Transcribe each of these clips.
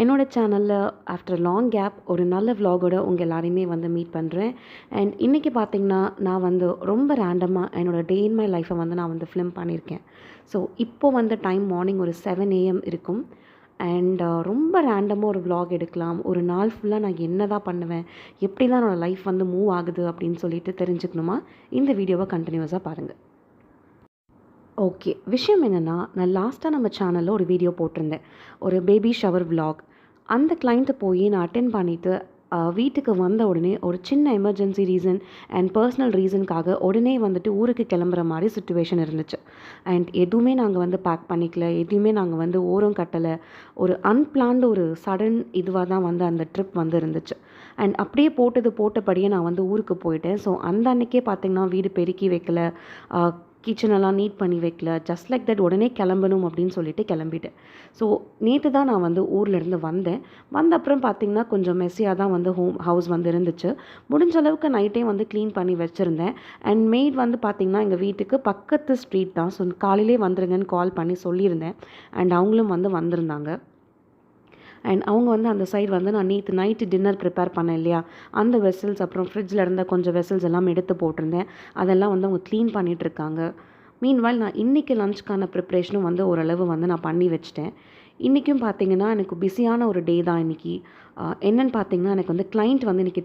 என்னோட சேனலில் after long gap ஒரு நல்ல vlog-ஓட உங்கள் எல்லாரையுமே வந்து மீட் பண்ணுறேன். அண்ட் இன்றைக்கி பார்த்திங்கன்னா நான் வந்து ரொம்ப ரேண்டமாக என்னோடய டே இன் மை லைஃப்பை வந்து நான் வந்து ஃபிலிம் பண்ணியிருக்கேன். ஸோ இப்போது வந்து டைம் மார்னிங் ஒரு 7 AM இருக்கும். அண்ட் ரொம்ப ரேண்டமாக ஒரு vlog எடுக்கலாம். ஒரு நாள் ஃபுல்லாக நான் என்ன தான் பண்ணுவேன், எப்படி தான் என்னோடய லைஃப் வந்து மூவ் ஆகுது அப்படின்னு சொல்லிட்டு தெரிஞ்சுக்கணுமா, இந்த வீடியோவை கண்டினியூஸாக பாருங்கள். ஓகே, விஷயம் என்னென்னா, நான் லாஸ்ட்டாக நம்ம சேனலில் ஒரு வீடியோ போட்டிருந்தேன், ஒரு பேபி ஷவர் vlog. அந்த கிளைண்ட்டை போய் நான் அட்டென்ட் பண்ணிவிட்டு வீட்டுக்கு வந்த உடனே ஒரு சின்ன எமர்ஜென்சி ரீசன் அண்ட் பர்சனல் ரீசனுக்காக உடனே வந்துட்டு ஊருக்கு கிளம்புற மாதிரி சுச்சுவேஷன் இருந்துச்சு. அண்ட் எதுவுமே நாங்கள் வந்து பேக் பண்ணிக்கல, எதுவுமே நாங்கள் வந்து ஓரம் கட்டலை. ஒரு அன்பிளான்டு ஒரு சடன் இதுவாக தான் வந்து அந்த ட்ரிப் வந்து இருந்துச்சு. அண்ட் அப்படியே போட்டபடியே நான் வந்து ஊருக்கு போயிட்டேன். ஸோ அந்த அன்றைக்கே பார்த்திங்கன்னா வீடு பெருக்கி வைக்கல, கிச்சனெல்லாம் நீட் பண்ணி வைக்கல, ஜஸ்ட் லைக் தட் உடனே கிளம்பணும் அப்படின்னு சொல்லிட்டு கிளம்பிட்டேன். ஸோ நேற்று தான் நான் வந்து ஊர்லேருந்து வந்த அப்புறம் பார்த்திங்கன்னா கொஞ்சம் மெஸ்ஸியாக தான் வந்து ஹவுஸ் வந்து இருந்துச்சு. முடிஞ்ச அளவுக்கு நைட்டே வந்து க்ளீன் பண்ணி வச்சுருந்தேன். அண்ட் மெய்ட் வந்து பார்த்திங்கன்னா எங்கள் வீட்டுக்கு பக்கத்து ஸ்ட்ரீட் தான். ஸோ காலையிலே வந்துருங்கன்னு கால் பண்ணி சொல்லியிருந்தேன். அண்ட் அவங்களும் வந்து வந்திருந்தாங்க. அண்ட் அவங்க வந்து அந்த சைடு வந்து நான் நேற்று நைட்டு டின்னர் ப்ரிப்பேர் பண்ணேன் இல்லையா, அந்த வெசல்ஸ் அப்புறம் ஃப்ரிட்ஜில் இருந்த கொஞ்சம் வெசல்ஸ் எல்லாம் எடுத்து போட்டிருந்தேன். அதெல்லாம் வந்து அவங்க க்ளீன் பண்ணிகிட்ருக்காங்க. மீன்வாயில் நான் இன்றைக்கி லஞ்சுக்கான ப்ரிப்ரேஷனும் வந்து ஓரளவு வந்து நான் பண்ணி வச்சிட்டேன். இன்றைக்கும் பார்த்திங்கன்னா எனக்கு பிஸியான ஒரு டே தான் இன்றைக்கி. என்னென்னு பார்த்திங்கன்னா, எனக்கு வந்து கிளைண்ட் வந்து இன்றைக்கி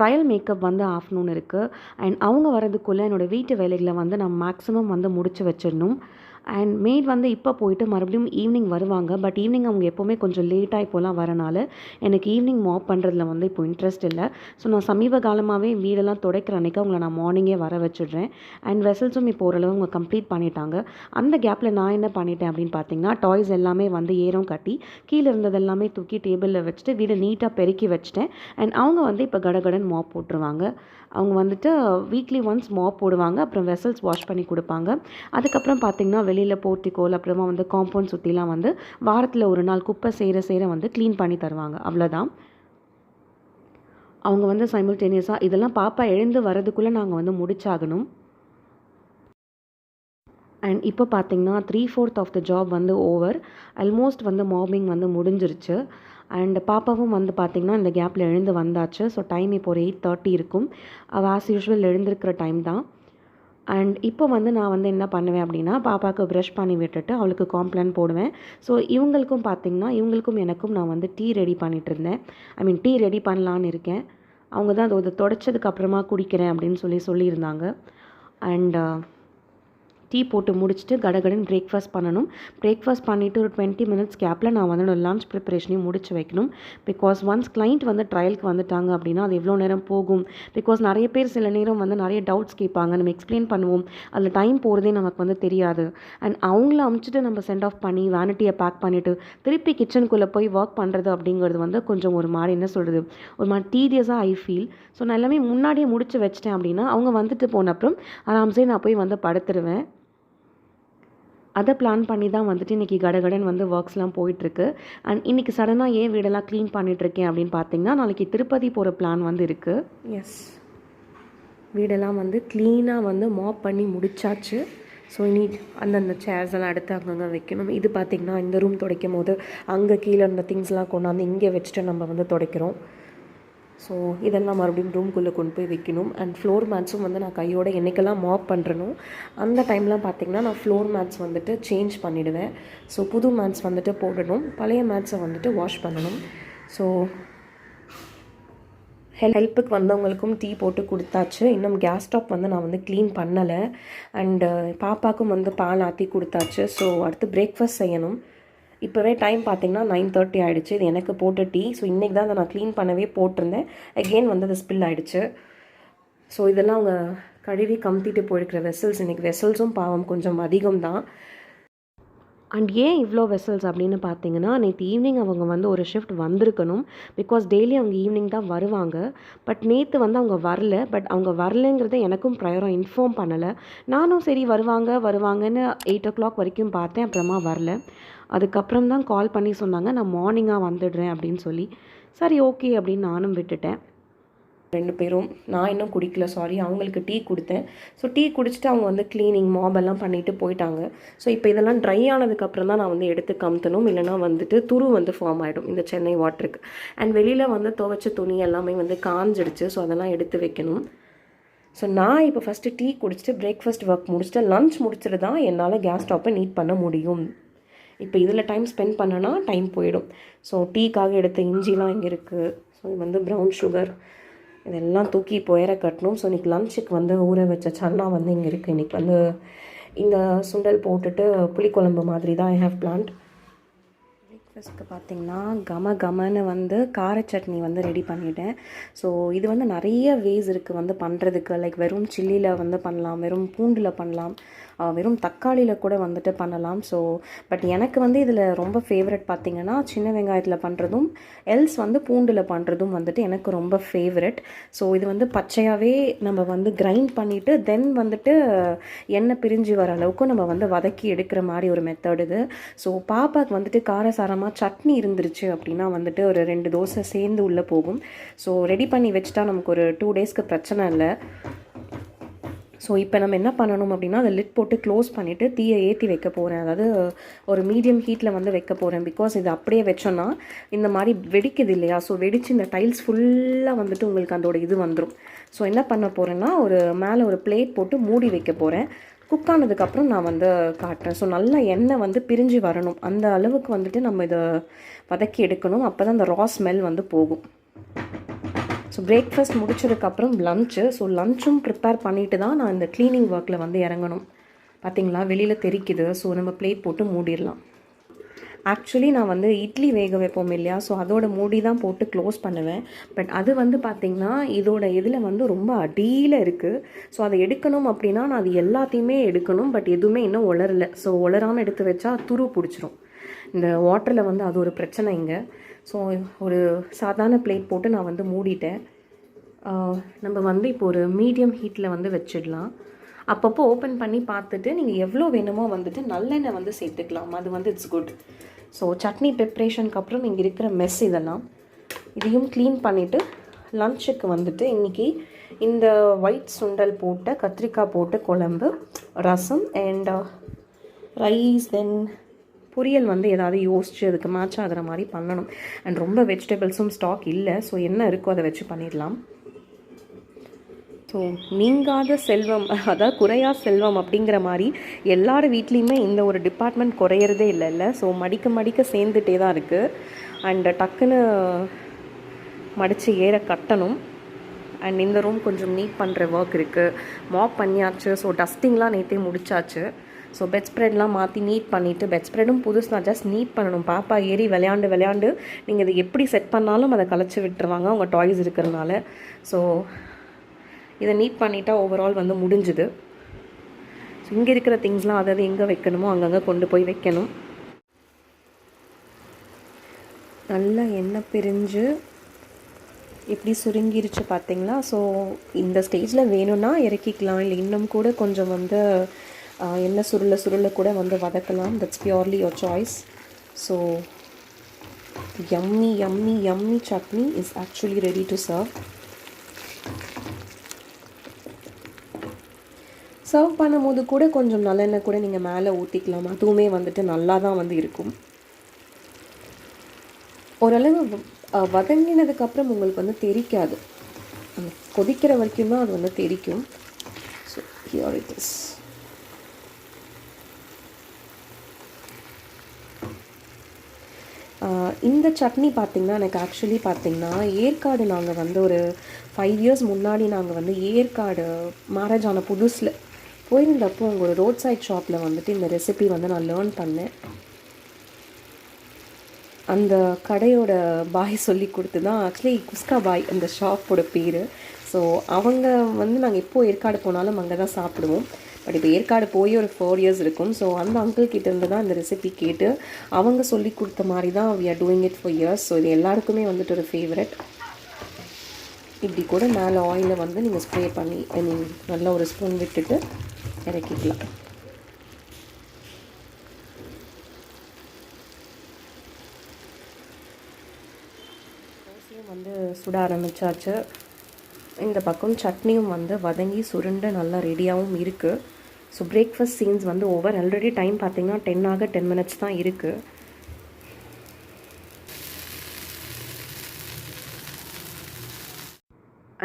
ட்ரையல் மேக்கப் வந்து ஆஃப்டர்நூன் இருக்குது. அண்ட் அவங்க வரதுக்குள்ளே என்னோடய வீட்டு வேலைகளை வந்து நான் மேக்ஸிமம் வந்து முடிச்சு வச்சிடணும். அண்ட் மெய்ட் வந்து இப்போ போயிட்டு மறுபடியும் ஈவினிங் வருவாங்க. பட் ஈவினிங் அவங்க எப்போவுமே கொஞ்சம் லேட்டாக இப்போலாம் வரனால எனக்கு ஈவினிங் மாப் பண்ணுறதுல வந்து இப்போ இன்ட்ரெஸ்ட் இல்லை. ஸோ நான் சமீப காலமாகவே வீடெல்லாம் துடைக்கிற அன்றைக்கி அவங்கள நான் மார்னிங்கே வர வச்சிடுறேன். அண்ட் வெசல்ஸும் இப்போ ஓரளவு அவங்க கம்ப்ளீட் பண்ணிட்டாங்க. அந்த கேப்பில் நான் என்ன பண்ணிட்டேன் அப்படின்னு பார்த்தீங்கன்னா, டாய்ஸ் எல்லாமே வந்து ஏறம் கட்டி கீழே இருந்தது எல்லாமே தூக்கி டேபிளில் வச்சுட்டு வீடை நீட்டாக பெருக்கி வச்சுட்டேன். அண்ட் அவங்க வந்து இப்போ கடகடன் மாப் போட்டுருவாங்க. அவங்க வந்துட்டு வீக்லி ஒன்ஸ் மாப் போடுவாங்க, அப்புறம் வெசல்ஸ் வாஷ் பண்ணி கொடுப்பாங்க. அதுக்கப்புறம் பார்த்திங்கன்னா வெளியில் போர்ட்டிகோல் அப்புறமா வந்து காம்பவுண்ட் சுற்றிலாம் வந்து வாரத்தில் ஒரு நாள் குப்பை சேர வந்து க்ளீன் பண்ணி தருவாங்க. அவ்வளோதான். அவங்க வந்து சைமல்டேனியஸாக இதெல்லாம் பாப்பா எழுந்து வரதுக்குள்ளே நாங்கள் வந்து முடிச்சாகணும். அண்ட் இப்போ பார்த்திங்கன்னா 3/4 ஆஃப் த ஜாப் வந்து ஓவர். ஆல்மோஸ்ட் வந்து மார்னிங் வந்து முடிஞ்சிருச்சு. அண்ட் பாப்பாவும் வந்து பார்த்திங்கன்னா இந்த கேப்பில் எழுந்து வந்தாச்சு. ஸோ டைம் இப்போ ஒரு 8:30 இருக்கும். அவள் ஆஸ் யூஷுவல் எழுந்திருக்கிற டைம் தான். அண்ட் இப்போ வந்து நான் வந்து என்ன பண்ணுவேன் அப்படின்னா, பாப்பாவுக்கு ப்ரஷ் பண்ணி விட்டுட்டு அவளுக்கு காம்ப்ளான் போடுவேன். ஸோ இவங்களுக்கும் எனக்கும் நான் வந்து டீ ரெடி பண்ணிகிட்டு இருந்தேன். டீ ரெடி பண்ணலான்னு இருக்கேன். அவங்க தான் அதை தொடச்சதுக்கு அப்புறமா குடிக்கிறேன் அப்படின்னு சொல்லியிருந்தாங்க. அண்ட் டீ போட்டு முடிச்சுட்டு கடகடன் பிரேக்ஃபாஸ்ட் பண்ணணும். பிரேக்ஃபாஸ்ட் பண்ணிவிட்டு ஒரு 20 மினிட்ஸ் கேப்பில் நான் வந்து லஞ்ச் ப்ரிப்பரேஷனையும் முடிச்சு வைக்கணும். பிகாஸ் ஒன்ஸ் கிளைண்ட் வந்து ட்ரையலுக்கு வந்துட்டாங்க அப்படின்னா அது எவ்வளோ நேரம் போகும். பிகாஸ் நிறைய பேர் சில நேரம் வந்து நிறைய டவுட்ஸ் கேட்பாங்க, நம்ம எக்ஸ்பிளைன் பண்ணுவோம், அதில் டைம் போகிறதே நமக்கு வந்து தெரியாது. அண்ட் அவங்கள அமுச்சிட்டு நம்ம சென்ட் ஆஃப் பண்ணி வேனிட்டியை பேக் பண்ணிவிட்டு திருப்பி கிச்சனுக்குள்ளே போய் ஒர்க் பண்ணுறது அப்படிங்கிறது வந்து கொஞ்சம் ஒரு மாதிரி என்ன சொல்கிறது, ஒரு மாதிரி டீடியஸாக ஐ ஃபீல். ஸோ நான் எல்லாமே முன்னாடியே முடிச்சு வச்சிட்டேன் அப்படின்னா அவங்க வந்துட்டு போன அப்புறம் ஆராம்சே நான் போய் வந்து படுத்துருவேன். அதை பிளான் பண்ணி தான் வந்துட்டு இன்றைக்கி கடகடன் வந்து ஒர்க்ஸ்லாம் போயிட்டுருக்கு. அண்ட் இன்றைக்கி சடனாக ஏன் வீடெல்லாம் க்ளீன் பண்ணிகிட்ருக்கேன் அப்படின்னு பார்த்திங்கன்னா, நாளைக்கு திருப்பதி போகிற பிளான் வந்து இருக்குது. எஸ், வீடெல்லாம் வந்து க்ளீனாக வந்து மாப் பண்ணி முடிச்சாச்சு. ஸோ இனி அந்தந்த சேர்ஸ் எல்லாம் எடுத்து அங்கங்கே வைக்கணும். இது பார்த்திங்கன்னா இந்த ரூம் துடைக்கும் போது அங்கே கீழே இருந்த திங்ஸ்லாம் கொண்டாந்து இங்கே வச்சுட்டு நம்ம வந்து துடைக்கிறோம். ஸோ இதெல்லாம் மறுபடியும் ரூம்குள்ளே கொண்டு போய் வைக்கணும். அண்ட் ஃப்ளோர் மேட்ஸும் வந்து நான் கையோட என்றைக்கெல்லாம் மாப் பண்ணுறனோ அந்த டைம்லாம் பார்த்திங்கன்னா நான் ஃப்ளோர் மேட்ஸ் வந்துட்டு சேஞ்ச் பண்ணிவிடுவேன். ஸோ புது மேட்ஸ் வந்துட்டு போடணும், பழைய மேட்ஸை வந்துட்டு வாஷ் பண்ணணும். ஸோ ஹெல்ப்புக்கு வந்தவங்களுக்கும் டீ போட்டு கொடுத்தாச்சு. இன்னும் கேஸ் ஸ்டாப் வந்து நான் வந்து க்ளீன் பண்ணலை. அண்டு பாப்பாவுக்கும் வந்து பால் ஆற்றி கொடுத்தாச்சு. ஸோ அடுத்து பிரேக்ஃபாஸ்ட் செய்யணும். இப்போவே டைம் பார்த்திங்கன்னா 9:30 ஆகிடுச்சு. இது எனக்கு போட்ட டீ. ஸோ இன்றைக்கி தான் அதை நான் க்ளீன் பண்ணவே போட்டிருந்தேன். அகெயின் வந்து அது ஸ்பில் ஆகிடுச்சு. ஸோ இதெல்லாம் அவங்க கழுவி கமுத்திட்டு போயிருக்கிற வெசல்ஸ். இன்றைக்கி வெசல்ஸும் பாவம் கொஞ்சம் அதிகம் தான். அண்ட் ஏன் இவ்வளோ வெசல்ஸ் அப்படின்னு பார்த்தீங்கன்னா, நேற்று ஈவினிங் அவங்க வந்து ஒரு ஷிஃப்ட் வந்திருக்கணும். பிகாஸ் டெய்லி அவங்க ஈவினிங் தான் வருவாங்க. பட் நேற்று வந்து அவங்க வரல. பட் அவங்க வரலைங்கிறத எனக்கும் ப்ரையராக இன்ஃபார்ம் பண்ணலை. நானும் சரி வருவாங்கன்னு 8 o'clock வரைக்கும் பார்த்தேன். அப்புறமா வரல. அதுக்கப்புறம் தான் கால் பண்ணி சொன்னாங்க, நான் மார்னிங்காக வந்துடுறேன் அப்படின்னு சொல்லி. சரி ஓகே அப்படின்னு நானும் விட்டுட்டேன். 2 பேரும். நான் இன்னும் குடிக்கல, சாரி. அவங்களுக்கு டீ கொடுத்தேன். ஸோ டீ குடிச்சிட்டு அவங்க வந்து க்ளீனிங் மாபெல்லாம் பண்ணிவிட்டு போயிட்டாங்க. ஸோ இப்போ இதெல்லாம் ட்ரை ஆனதுக்கப்புறம் தான் நான் வந்து எடுத்து கமுத்தணும், இல்லைனா வந்துட்டு துரு வந்து ஃபார்ம் ஆகிடும் இந்த சென்னை வாட்டருக்கு. அண்ட் வெளியில் வந்து துவைச்ச துணி எல்லாமே வந்து காஞ்சிடுச்சு. ஸோ அதெல்லாம் எடுத்து வைக்கணும். ஸோ நான் இப்போ ஃபஸ்ட்டு டீ குடிச்சிட்டு பிரேக்ஃபாஸ்ட் ஒர்க் முடிச்சுட்டு லன்ச் முடிச்சுட்டு தான் என்னால் கேஸ் ஸ்டவ்வை நீட் பண்ண முடியும். இப்போ இதில் டைம் ஸ்பெண்ட் பண்ணனா டைம் போயிடும். ஸோ டீக்காக எடுத்த இஞ்சிலாம் இங்கே இருக்குது. ஸோ இது வந்து ப்ரௌன் சுகர், இதெல்லாம் தூக்கி இப்போ உயர கட்டணும். ஸோ இன்றைக்கி லன்ச்சுக்கு வந்து ஊற வச்ச சன்னா வந்து இங்கே இருக்குது. இன்றைக்கி வந்து இந்த சுண்டல் போட்டுட்டு புளிக்குழம்பு மாதிரி தான் ஐ ஹேவ் பிளான்ட். பிரேக்ஃபாஸ்ட்டுக்கு பார்த்திங்கன்னா கமன்னு வந்து கார சட்னி வந்து ரெடி பண்ணிட்டேன். ஸோ இது வந்து நிறைய வேஸ் இருக்குது வந்து பண்ணுறதுக்கு. லைக் வெறும் சில்லியில் வந்து பண்ணலாம், வெறும் பூண்டில் பண்ணலாம், வெறும் தக்காளியில் கூட வந்துட்டு பண்ணலாம். ஸோ பட் எனக்கு வந்து இதில் ரொம்ப ஃபேவரட் பார்த்திங்கன்னா சின்ன வெங்காயத்தில் பண்ணுறதும் எல்ஸ் வந்து பூண்டில் பண்ணுறதும் வந்துட்டு எனக்கு ரொம்ப ஃபேவரட். ஸோ இது வந்து பச்சையாகவே நம்ம வந்து கிரைண்ட் பண்ணிவிட்டு தென் வந்துட்டு எண்ணெய் பிரிஞ்சு வர அளவுக்கு நம்ம வந்து வதக்கி எடுக்கிற மாதிரி ஒரு மெத்தட் இது. ஸோ பாப்பாவுக்கு வந்துட்டு காரசாரமாக சட்னி இருந்துருச்சு அப்படின்னா வந்துட்டு ஒரு 2 தோசை சேர்ந்து உள்ளே போகும். ஸோ ரெடி பண்ணி வச்சுட்டா நமக்கு ஒரு 2 டேஸ்க்கு பிரச்சனை இல்லை. ஸோ இப்போ நம்ம என்ன பண்ணணும் அப்படின்னா அதை லிட் போட்டு க்ளோஸ் பண்ணிவிட்டு தீயை ஏற்றி வைக்க போகிறேன். அதாவது ஒரு மீடியம் ஹீட்டில் வந்து வைக்க போகிறேன். பிகாஸ் இது அப்படியே வச்சோன்னா இந்த மாதிரி வெடிக்குது இல்லையா? ஸோ வெடித்து இந்த டைல்ஸ் ஃபுல்லாக வந்துட்டு உங்களுக்கு அதோட இது வந்துடும். ஸோ என்ன பண்ண போகிறேன்னா மேலே ஒரு பிளேட் போட்டு மூடி வைக்க போகிறேன். குக் ஆனதுக்கப்புறம் நான் வந்து காட்டுறேன். ஸோ நல்லா எண்ணெய் வந்து பிரிஞ்சு வரணும், அந்த அளவுக்கு வந்துட்டு நம்ம இதை வதக்கி எடுக்கணும். அப்போ தான் அந்த ரா ஸ்மெல் வந்து போகும். ஸோ பிரேக்ஃபாஸ்ட் முடிச்சதுக்கப்புறம் லன்ச்சு. ஸோ லன்ச்சும் ப்ரிப்பேர் பண்ணிவிட்டு தான் நான் இந்த க்ளீனிங் ஒர்க்கில் வந்து இறங்கணும். பார்த்திங்களா வெளியில் தெரிக்குது. ஸோ நம்ம பிளேட் போட்டு மூடிடலாம். ஆக்சுவலி நான் வந்து இட்லி வேக வைப்போம் இல்லையா? ஸோ அதோட மூடி தான் போட்டு க்ளோஸ் பண்ணுவேன். பட் அது வந்து பார்த்திங்கன்னா இதோட இதில் வந்து ரொம்ப அடியில் இருக்குது. ஸோ அதை எடுக்கணும் அப்படின்னா நான் அது எல்லாத்தையுமே எடுக்கணும். பட் எதுவுமே இன்னும் உலரலை. ஸோ உலராமல் எடுத்து வச்சா துரு பிடிச்சிரும். இந்த வாட்டரில் வந்து அது ஒரு பிரச்சனை இங்கே. ஸோ ஒரு சாதாரண பிளேட் போட்டு நான் வந்து மூடிட்டேன். நம்ம வந்து இப்போ ஒரு மீடியம் ஹீட்டில் வந்து வச்சிடலாம். அப்பப்போ ஓப்பன் பண்ணி பார்த்துட்டு நீங்கள் எவ்வளோ வேணுமோ வந்துட்டு நல்லெண்ணெய் வந்து சேர்த்துக்கலாம். அது வந்து இட்ஸ் குட். ஸோ சட்னி ப்ரிப்ரேஷனுக்கு அப்புறம் இங்கே இருக்கிற மெஸ் இதெல்லாம் இதையும் க்ளீன் பண்ணிவிட்டு லன்ச்சுக்கு வந்துட்டு இன்றைக்கி இந்த ஒயிட் சுண்டல் போட்ட கத்திரிக்காய் போட்டு குழம்பு, ரசம் அண்ட் ரைஸ், தென் பொரியல் வந்து ஏதாவது யோசித்து அதுக்கு மேட்ச் ஆகிற மாதிரி பண்ணணும். அண்ட் ரொம்ப வெஜிடபிள்ஸும் ஸ்டாக் இல்லை. ஸோ என்ன இருக்கோ அதை வச்சு பண்ணிடலாம். ஸோ நீங்காத செல்வம், அதாவது குறையா செல்வம் அப்படிங்கிற மாதிரி எல்லார் வீட்லேயுமே இந்த ஒரு டிபார்ட்மெண்ட் குறையிறதே இல்லைல்ல. ஸோ மடிக்க சேர்ந்துட்டே தான் இருக்குது. அண்ட் டக்குன்னு மடித்து ஏற கட்டணும். அண்ட் இந்த ரூம் கொஞ்சம் நீட் பண்ணுற ஒர்க் இருக்குது. மாப் பண்ணியாச்சு. ஸோ டஸ்டிங்லாம் நேற்றே முடிச்சாச்சு. ஸோ பெட் ஸ்ப்ரெட்லாம் மாற்றி நீட் பண்ணிவிட்டு, பெட் ஸ்ப்ரெடும் புதுசு தான், ஜஸ்ட் நீட் பண்ணணும். பாப்பா ஏறி விளையாண்டு நீங்கள் இதை எப்படி செட் பண்ணாலும் அதை கலைச்சி விட்டுருவாங்க அவங்க டாய்ஸ் இருக்கிறதுனால. ஸோ இதை நீட் பண்ணிட்டா ஓவரால் வந்து முடிஞ்சுது. ஸோ இங்கே இருக்கிற திங்ஸ்லாம் அதாவது எங்கே வைக்கணுமோ அங்கங்கே கொண்டு போய் வைக்கணும். நல்லா எண்ணெய் பிரிஞ்சு எப்படி சுருங்கிருச்சு பார்த்தீங்களா? ஸோ இந்த ஸ்டேஜில் வேணும்னா இறக்கிக்கலாம், இல்லை இன்னும் கூட கொஞ்சம் வந்து எண்ணெய் சுருள கூட வந்து வதக்கலாம். That's purely your choice. So yummy chutney is actually ready to serve. Serve பண்ணும்போது கூட கொஞ்சம் நல்லெண்ணெய் கூட நீங்கள் மேலே ஊற்றிக்கலாம். அதுவுமே வந்துட்டு நல்லா தான் வந்து இருக்கும். ஓரளவு வதங்கினதுக்கப்புறம் உங்களுக்கு வந்து தெரிக்காது. கொதிக்கிற வரைக்கும் தான் அது வந்து தெரிக்கும். So here it is. இந்த சட்னி பார்த்திங்கன்னா எனக்கு ஆக்சுவலி பார்த்திங்கன்னா ஏற்காடு நாங்கள் வந்து ஒரு 5 years முன்னாடி நாங்கள் வந்து ஏற்காடு மேரேஜ் ஆன புதுசில் போயிருந்தப்போ உங்கள் ரோட் சைட் ஷாப்பில் வந்துட்டு இந்த ரெசிபி வந்து நான் லேர்ன் பண்ணேன். அந்த கடையோட பாய் சொல்லி கொடுத்து தான் ஆக்சுவலி குஸ்கா பாய் அந்த ஷாப்போட பேர். ஸோ அவங்க வந்து நாங்கள் எப்போது ஏற்காடு போனாலும் அங்கே தான் சாப்பிடுவோம். பட் இப்போ ஏற்காடு போய் ஒரு 4 years இருக்கும். ஸோ அந்த அங்கிள் கிட்டேருந்து தான் இந்த ரெசிபி கேட்டு அவங்க சொல்லி கொடுத்த மாதிரி தான் we are doing it for years. So இது எல்லாருக்குமே வந்துட்டு ஒரு ஃபேவரட். இப்படி கூட மேலே ஆயிலை வந்து நீங்கள் ஸ்ப்ரே பண்ணி நல்லா ஒரு ஸ்பூன் விட்டுட்டு இறக்கிக்கலாம். தோசையும் வந்து சுட ஆரம்பிச்சாச்சு. இந்த பக்கம் சட்னியும் வந்து வதங்கி சுருண்டு நல்லா ரெடியாகவும் இருக்குது. ஸோ பிரேக்ஃபாஸ்ட் சீன்ஸ் வந்து ஓவர். ஆல்ரெடி டைம் பார்த்திங்கன்னா 10 மினிட்ஸ் தான் இருக்குது.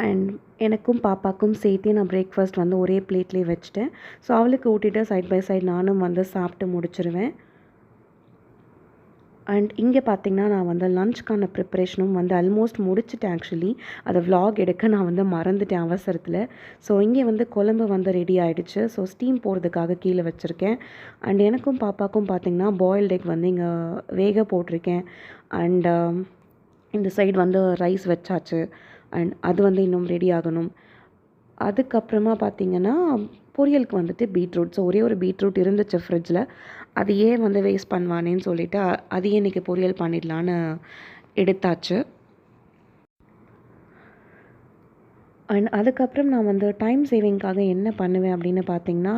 அண்ட் எனக்கும் பாப்பாக்கும் சேர்த்தே நான் பிரேக்ஃபாஸ்ட் வந்து ஒரே பிளேட்லேயே வச்சுட்டேன். ஸோ அவளுக்கு ஊட்டிட்டு சைட் பை சைட் நானும் வந்து சாப்பிட்டு முடிச்சிருவேன். அண்ட் இங்கே பார்த்திங்கன்னா நான் வந்து லஞ்ச்க்கான ப்ரிப்பரேஷனும் வந்து ஆல்மோஸ்ட் முடிச்சுட்டேன். ஆக்சுவலி அதை விலாக் எடுக்க நான் வந்து மறந்துட்டேன் அவசரத்தில். ஸோ இங்கே வந்து குழம்பு வந்து ரெடி ஆகிடுச்சு. ஸோ ஸ்டீம் போடுறதுக்காக கீழே வச்சுருக்கேன். அண்ட் எனக்கும் பாப்பாக்கும் பார்த்திங்கன்னா பாயில்ட் எக் வந்து இங்கே வேக போட்டிருக்கேன். அண்ட் இந்த சைடு வந்து ரைஸ் வச்சாச்சு. அண்ட் அது வந்து இன்னும் ரெடி ஆகணும். அதுக்கப்புறமா பார்த்திங்கன்னா பொரியலுக்கு வந்துட்டு பீட்ரூட். ஸோ ஒரே ஒரு பீட்ரூட் இருந்துச்சு ஃப்ரிட்ஜில். அதையே வந்து வேஸ்ட் பண்ணுவானேன்னு சொல்லிவிட்டு அதையே இன்றைக்கி பொரியல் பண்ணிடலான்னு எடுத்தாச்சு. அண்ட் அதுக்கப்புறம் நான் வந்து டைம் சேவிங்காக என்ன பண்ணுவேன் அப்படின்னு பார்த்திங்கன்னா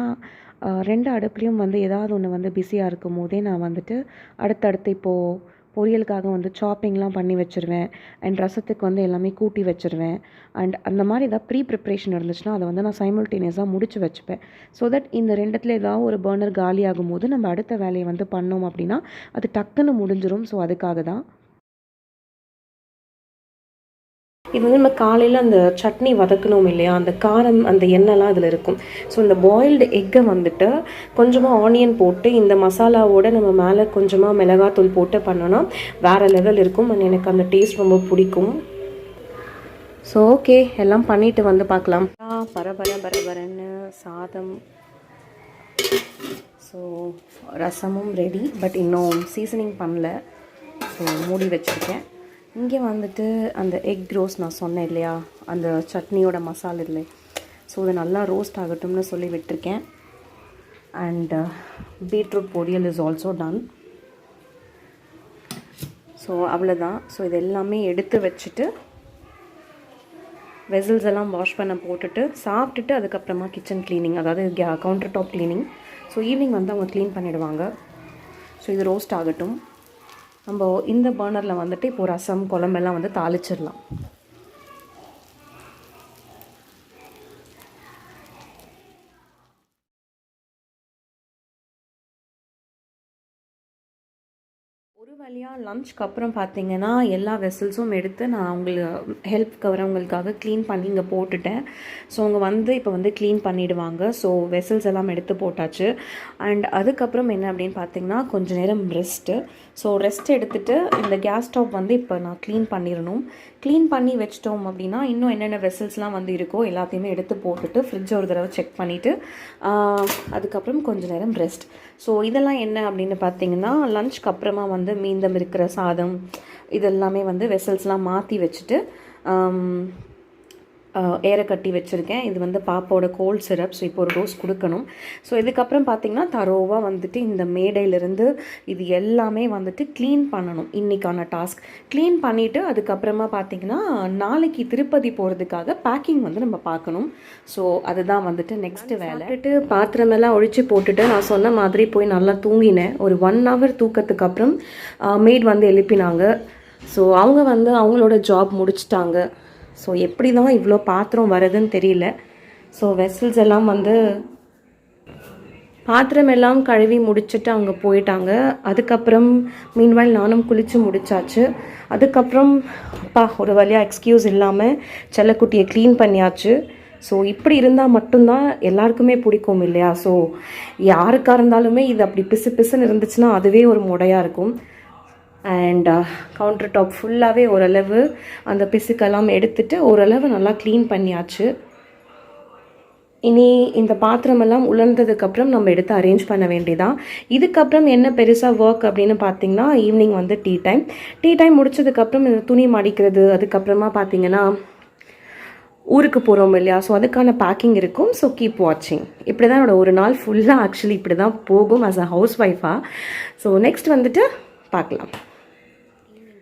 2 அடுப்புலேயும் வந்து ஏதாவது ஒன்று வந்து பிஸியாக இருக்கும் போதே நான் வந்துட்டு அடுத்தடுத்து இப்போது பொரியலுக்காக வந்து சாப்பிங்லாம் பண்ணி வச்சுருவேன். அண்ட் ரசத்துக்கு வந்து எல்லாமே கூட்டி வச்சுருவேன். அண்ட் அந்த மாதிரி ஏதாவது ப்ரீ ப்ரிப்ரேஷன் இருந்துச்சுன்னா அதை வந்து நான் சைமல்டேனியஸாக முடிச்சு வச்சுப்பேன். ஸோ தட் இந்த 2த்துல ஏதாவது ஒரு பர்னர் காலி ஆகும்போது நம்ம அடுத்த வேலையை வந்து பண்ணோம் அப்படின்னா அது டக்குன்னு முடிஞ்சிடும். ஸோ அதுக்காக தான் இது வந்து நம்ம காலையில் அந்த சட்னி வதக்கணும் இல்லையா, அந்த காரம் அந்த எண்ணெய்லாம் அதில் இருக்கும். ஸோ இந்த பாயில்டு எக்கை வந்துட்டு கொஞ்சமாக ஆனியன் போட்டு இந்த மசாலாவோட நம்ம மேலே கொஞ்சமாக மிளகாத்தூள் போட்டு பண்ணோன்னா வேறு லெவல் இருக்கும். அண்ட் எனக்கு அந்த டேஸ்ட் ரொம்ப பிடிக்கும். ஸோ ஓகே, எல்லாம் பண்ணிவிட்டு வந்து பார்க்கலாம். பரபரன்னு சாதம், ஸோ ரசமும் ரெடி. பட் இன்னும் சீசனிங் பண்ணல. ஸோ மூடி வச்சுருக்கேன். இங்கே வந்துட்டு அந்த எக் ரோஸ்ட் நான் சொன்னேன் இல்லையா, அந்த சட்னியோட மசாலா இல்லை. ஸோ அது நல்லா ரோஸ்ட் ஆகட்டும்னு சொல்லி விட்டுருக்கேன். அண்ட் பீட்ரூட் பொரியல் இஸ் ஆல்சோ டன். ஸோ அவ்வளோதான். ஸோ இது எல்லாமே எடுத்து வச்சுட்டு வெசல்ஸ் எல்லாம் வாஷ் பண்ண போட்டுட்டு சாப்பிட்டுட்டு அதுக்கப்புறமா கிச்சன் க்ளீனிங், அதாவது counter top cleaning. So evening வந்து அவங்க க்ளீன் பண்ணிவிடுவாங்க. ஸோ இது ரோஸ்ட் ஆகட்டும். நம்ம இந்த பர்னரில் வந்துட்டு இப்போது ரசம் குழம்பெல்லாம் வந்து தாளிச்சிடலாம். ஒரு வழியாக லஞ்சுக்கு அப்புறம் பார்த்திங்கன்னா எல்லா வெசல்ஸும் எடுத்து நான் அவங்களுக்கு ஹெல்ப்க்கு வரவங்களுக்காக க்ளீன் பண்ணி இங்கே போட்டுட்டேன். ஸோ அவங்க வந்து இப்போ வந்து க்ளீன் பண்ணிவிடுவாங்க. ஸோ வெசல்ஸ் எல்லாம் எடுத்து போட்டாச்சு. அண்ட் அதுக்கப்புறம் என்ன அப்படின்னு பார்த்திங்கன்னா கொஞ்சம் நேரம் ரெஸ்ட்டு. ஸோ ரெஸ்ட் எடுத்துகிட்டு இந்த கேஸ் ஸ்டவ் வந்து இப்போ நான் க்ளீன் பண்ணிடணும். க்ளீன் பண்ணி வச்சிட்டோம் அப்படின்னா இன்னும் என்னென்ன வெசல்ஸ்லாம் வந்து இருக்கோ எல்லாத்தையுமே எடுத்து போட்டுட்டு ஃப்ரிட்ஜை ஒரு தடவை செக் பண்ணிவிட்டு அதுக்கப்புறம் கொஞ்சம் நேரம் ரெஸ்ட். ஸோ இதெல்லாம் என்ன அப்படின்னு பார்த்தீங்கன்னா லஞ்சுக்கு அப்புறமா வந்து மீதம் இருக்கிற சாதம் இதெல்லாமே வந்து வெசல்ஸ்லாம் மாற்றி வச்சுட்டு ஏரை கட்டி வச்சுருக்கேன். இது வந்து பாப்பாவோட கோல்ட் சிரப். ஸோ இப்போ ஒரு டோஸ் கொடுக்கணும். ஸோ இதுக்கப்புறம் பார்த்திங்கன்னா தரோவாக வந்துட்டு இந்த மேடையிலேருந்து இது எல்லாமே வந்துட்டு க்ளீன் பண்ணணும். இன்றைக்கான டாஸ்க் க்ளீன் பண்ணிவிட்டு அதுக்கப்புறமா பார்த்திங்கன்னா நாளைக்கு திருப்பதி போகிறதுக்காக பேக்கிங் வந்து நம்ம பார்க்கணும். ஸோ அதுதான் வந்துட்டு நெக்ஸ்ட்டு வேலை. பாத்திரமெல்லாம் ஒழிச்சு போட்டுட்டு நான் சொன்ன மாதிரி போய் நல்லா தூங்கினேன். ஒரு 1 hour தூக்கத்துக்கு அப்புறம் மெய்ட் வந்து எழுப்பினாங்க. ஸோ அவங்க வந்து அவங்களோட ஜாப் முடிச்சிட்டாங்க. ஸோ எப்படி தான் இவ்வளோ பாத்திரம் வருதுன்னு தெரியல. ஸோ வெசல்ஸ் எல்லாம் வந்து பாத்திரம் எல்லாம் கழுவி முடிச்சுட்டு அவங்க போயிட்டாங்க. அதுக்கப்புறம் மீன்வாயில் நானும் குளித்து முடித்தாச்சு. அதுக்கப்புறம் ஒரு வழியாக எக்ஸ்கியூஸ் இல்லாமல் செல்லக்குட்டியை க்ளீன் பண்ணியாச்சு. ஸோ இப்படி இருந்தால் மட்டும்தான் எல்லாருக்குமே பிடிக்கும் இல்லையா. ஸோ யாருக்காக இருந்தாலுமே இது அப்படி பிசு பிசுன்னு இருந்துச்சுன்னா அதுவே ஒரு முடையாக இருக்கும். அண்ட் கவுண்டர் டாப் ஃபுல்லாகவே ஓரளவு அந்த பிசுக்கெல்லாம் எடுத்துட்டு ஓரளவு நல்லா க்ளீன் பண்ணியாச்சு. இனி இந்த பாத்திரமெல்லாம் உலர்ந்ததுக்கப்புறம் நம்ம எடுத்து அரேஞ்ச் பண்ண வேண்டியதான். இதுக்கப்புறம் என்ன பெருசாக ஒர்க் அப்படின்னு பார்த்திங்கன்னா ஈவினிங் வந்து டீ டைம் முடிச்சதுக்கப்புறம் இந்த துணி மடிக்கிறது, அதுக்கப்புறமா பார்த்திங்கன்னா ஊருக்கு போகிறோம் இல்லையா. ஸோ அதுக்கான பேக்கிங் இருக்கும். ஸோ கீப் வாட்சிங். இப்படி தான் என்னோடய ஒரு நாள் ஃபுல்லாக ஆக்சுவலி இப்படி தான் போகும் ஆஸ் அ ஹவுஸ் ஒய்ஃபாக. ஸோ நெக்ஸ்ட் வந்துட்டு பார்க்கலாம்.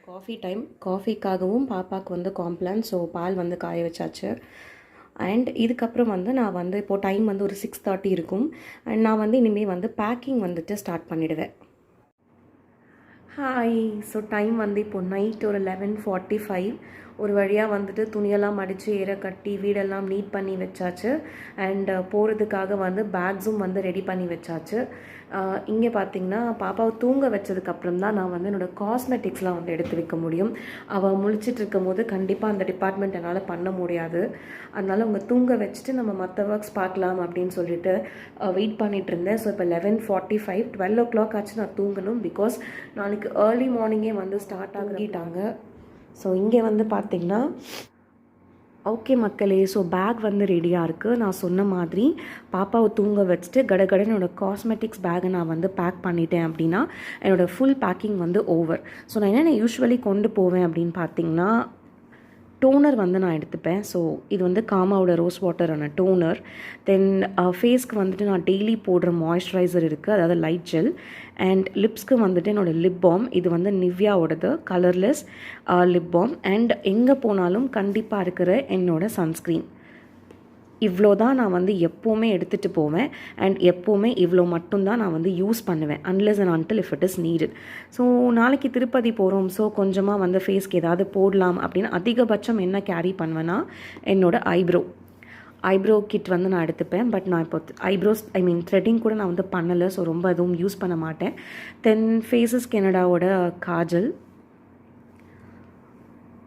Coffee time. காஃபிக்காகவும் பாப்பாவுக்கு வந்து காம்ப்ளான். ஸோ பால் வந்து காய வச்சாச்சு. அண்ட் இதுக்கப்புறம் வந்து நான் வந்து இப்போது டைம் வந்து ஒரு 6:30 இருக்கும். அண்ட் நான் வந்து இனிமேல் வந்து பேக்கிங் வந்துட்டு ஸ்டார்ட் பண்ணிவிடுவேன். ஹாய். ஸோ டைம் வந்து இப்போது நைட் ஒரு 11:45. ஒரு வழியாக வந்துட்டு துணியெல்லாம் மடித்து ஏற கட்டி வீடெல்லாம் நீட் பண்ணி வச்சாச்சு. அண்ட் போகிறதுக்காக வந்து பேக்ஸும் வந்து ரெடி பண்ணி வச்சாச்சு. இங்கே பார்த்திங்கன்னா பாப்பாவை தூங்க வச்சதுக்கப்புறம் தான் நான் வந்து என்னோடய காஸ்மெட்டிக்ஸ்லாம் வந்து எடுத்து வைக்க முடியும். அவள் முழிச்சிட்டு இருக்கும் போது கண்டிப்பாக அந்த டிபார்ட்மெண்ட் என்னால் பண்ண முடியாது. அதனால் அவங்க தூங்க வச்சுட்டு நம்ம மற்ற ஒர்க்ஸ் பார்க்கலாம் அப்படின்னு சொல்லிட்டு வெயிட் பண்ணிகிட்டு இருந்தேன். ஸோ இப்போ 11:45 12 o'clock ஆச்சு நான் தூங்கணும். பிகாஸ் நாளைக்கு ஏர்லி மார்னிங்கே வந்து ஸ்டார்ட் ஆகிட்டாங்க. ஸோ இங்கே வந்து பார்த்திங்கன்னா ஓகே மக்களே, ஸோ பேக் வந்து ரெடியாக இருக்குது. நான் சொன்ன மாதிரி பாப்பாவை தூங்க வச்சுட்டு கடகடன் என்னோடய காஸ்மெட்டிக்ஸ் பேக்கை நான் வந்து பேக் பண்ணிட்டேன் அப்படின்னா என்னோடய ஃபுல் பேக்கிங் வந்து ஓவர். ஸோ நான் என்னென்ன யூஸ்வலி கொண்டு போவேன் அப்படின்னு பார்த்திங்கன்னா டோனர் வந்து நான் எடுத்துப்பேன். ஸோ இது வந்து காமாவோட ரோஸ் வாட்டரான டோனர். தென் ஃபேஸ்க்கு வந்துட்டு நான் டெய்லி போடுற மாய்ஸ்சரைசர் இருக்குது, அதாவது லைட் ஜெல். அண்ட் லிப்ஸ்க்கு வந்துட்டு என்னோடய லிப் பாம், இது வந்து நிவ்யாவோடது கலர்லெஸ் லிப் பாம். அண்ட் எங்கே போனாலும் கண்டிப்பாக இருக்கிற என்னோடய சன்ஸ்க்ரீன். இவ்வளோ தான் நான் வந்து எப்போவுமே எடுத்துகிட்டு போவேன். அண்ட் எப்போவுமே இவ்வளோ மட்டும்தான் நான் வந்து யூஸ் பண்ணுவேன், unless and until if it is needed. So நாளைக்கு திருப்பதி போகிறோம், ஸோ கொஞ்சமாக வந்து ஃபேஸ்க்கு ஏதாவது போடலாம் அப்படின்னு அதிகபட்சம் என்ன கேரி பண்ணுவேன்னா என்னோடய ஐப்ரோ கிட் வந்து நான் எடுத்துப்பேன். பட் நான் இப்போ த்ரெட்டிங் கூட நான் வந்து பண்ணலை, ஸோ ரொம்ப எதுவும் யூஸ் பண்ண மாட்டேன். தென் ஃபேஸஸ் கெனடாவோட காஜல்,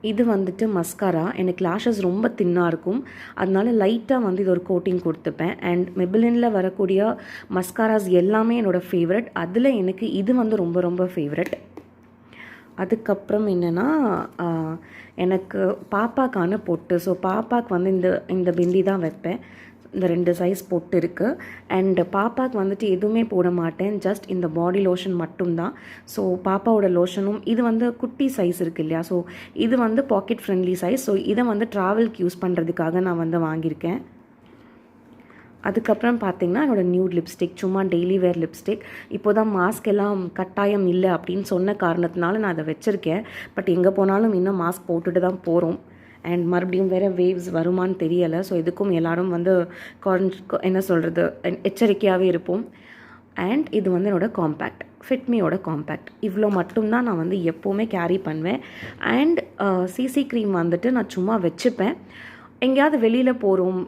இது வந்துட்டு மஸ்காரா. எனக்கு லேஷஸ் ரொம்ப தின்னாக இருக்கும், அதனால லைட்டாக வந்து இது ஒரு கோட்டிங் கொடுத்துப்பேன். அண்ட் மெபிலினில் வரக்கூடிய மஸ்காராஸ் எல்லாமே என்னோடய ஃபேவரட். அதில் எனக்கு இது வந்து ரொம்ப ரொம்ப ஃபேவரட். அதுக்கப்புறம் என்னென்னா எனக்கு பாப்பாக்கான பொட்டு. ஸோ பாப்பாவுக்கு வந்து இந்த பிந்தி தான் வைப்பேன். இந்த 2 சைஸ் பொட்டு இருக்குது. அண்ட் பாப்பாவுக்கு வந்துட்டு எதுவுமே போட மாட்டேன், ஜஸ்ட் இந்த பாடி லோஷன் மட்டும்தான். ஸோ பாப்பாவோட லோஷனும் இது வந்து குட்டி சைஸ் இருக்குது இல்லையா, ஸோ இது வந்து பாக்கெட் ஃப்ரெண்ட்லி சைஸ். ஸோ இதை வந்து ட்ராவலுக்கு யூஸ் பண்ணுறதுக்காக நான் வந்து வாங்கியிருக்கேன். அதுக்கப்புறம் பார்த்திங்கன்னா என்னோடய நியூட் லிப்ஸ்டிக், சும்மா டெய்லி வேர் லிப்ஸ்டிக். இப்போ தான் மாஸ்க் எல்லாம் கட்டாயம் இல்லை அப்படின்னு சொன்ன காரணத்தினால நான் அதை வச்சுருக்கேன். பட் எங்கே போனாலும் இன்னும் மாஸ்க் போட்டுட்டு தான் போகிறோம். அண்ட் மறுபடியும் வேறு வேவ்ஸ் வருமானு தெரியலை. ஸோ இதுக்கும் எல்லோரும் வந்து என்ன சொல்கிறது, எச்சரிக்கையாகவே இருப்போம். அண்ட் இது வந்து என்னோடய காம்பேக்ட், ஃபிட்மியோட காம்பேக்ட். இவ்வளோ மட்டும்தான் நான் வந்து எப்போவுமே கேரி பண்ணுவேன். அண்ட் சிசி க்ரீம் வந்துட்டு நான் சும்மா வச்சுப்பேன். எங்கேயாவது வெளியில் போகிறோம்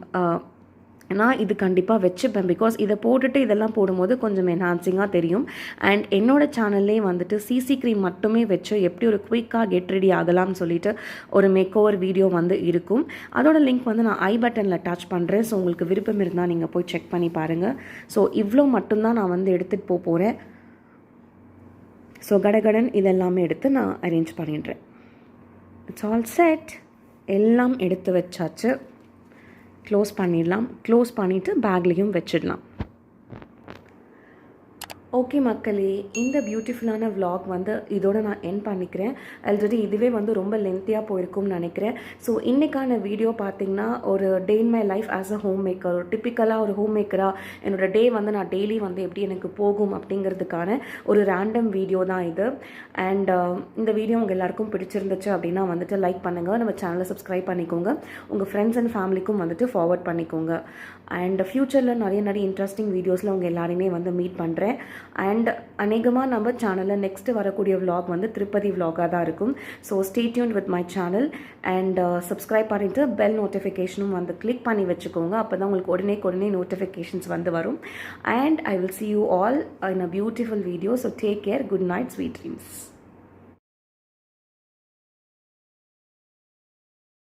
நான் இது கண்டிப்பாக வச்சுப்பேன். பிகாஸ் இதை போட்டுட்டு இதெல்லாம் போடும்போது கொஞ்சம் என்ஹான்சிங்காக தெரியும். அண்ட் என்னோடய சேனல்லே வந்துட்டு சிசி க்ரீம் மட்டுமே வச்சு எப்படி ஒரு குயிக்காக கெட் ரெடி ஆகலாம்னு சொல்லிட்டு ஒரு மேக் ஓவர் வீடியோ வந்து இருக்கும். அதோட லிங்க் வந்து நான் ஐ பட்டனில் அட்டாச் பண்ணுறேன். ஸோ உங்களுக்கு விருப்பம் இருந்தால் நீங்கள் போய் செக் பண்ணி பாருங்கள். ஸோ இவ்வளோ மட்டும்தான் நான் வந்து எடுத்துகிட்டு போகிறேன். ஸோ கடகடன் இதெல்லாமே எடுத்து நான் அரேஞ்ச் பண்ணிடுறேன். It's all set. எல்லாம் எடுத்து வச்சாச்சு. க்ளோஸ் பண்ணிடலாம். க்ளோஸ் பண்ணிவிட்டு பேக்லேயும் வச்சிடலாம். ஓகே மக்களே, இந்த பியூட்டிஃபுல்லான vlog வந்து இதோட நான் எண்ட் பண்ணிக்கிறேன். ஆல்ரெடி இதுவே வந்து ரொம்ப லென்த்தியாக போயிருக்கும்னு நினைக்கிறேன். ஸோ இன்றைக்கான வீடியோ பார்த்திங்கன்னா ஒரு day in my life as a home maker, ஒரு டிப்பிக்கலாக ஒரு ஹோம் மேக்கராக என்னோடய டே வந்து நான் டெய்லி வந்து எப்படி எனக்கு போகும் அப்படிங்கிறதுக்கான ஒரு ரேண்டம் வீடியோ தான் இது. அண்ட் இந்த வீடியோ உங்கள் எல்லாருக்கும் பிடிச்சிருந்துச்சு அப்படின்னா வந்துட்டு லைக் பண்ணுங்கள், நம்ம சேனலை சப்ஸ்கிரைப் பண்ணிக்கோங்க, உங்கள் ஃப்ரெண்ட்ஸ் அண்ட் ஃபேமிலிக்கும் வந்துட்டு ஃபார்வர்ட் பண்ணிக்கோங்க. அண்ட் ஃப்யூச்சரில் நிறைய இன்ட்ரெஸ்டிங் வீடியோஸில் உங்கள் எல்லாரையுமே வந்து மீட் பண்ணுறேன். அண்ட் அநேகமாக நம்ம சேனலில் நெக்ஸ்ட்டு வரக்கூடிய vlog வந்து திருப்பதி vlog-ஆக தான் இருக்கும். So stay tuned with my channel. And subscribe பண்ணிவிட்டு பெல் நோட்டிஃபிகேஷனும் வந்து கிளிக் பண்ணி வச்சுக்கோங்க. அப்போ தான் உங்களுக்கு உடனே நோட்டிஃபிகேஷன்ஸ் வந்து வரும். And I will see you all in a beautiful video. So take care. Good night, sweet dreams.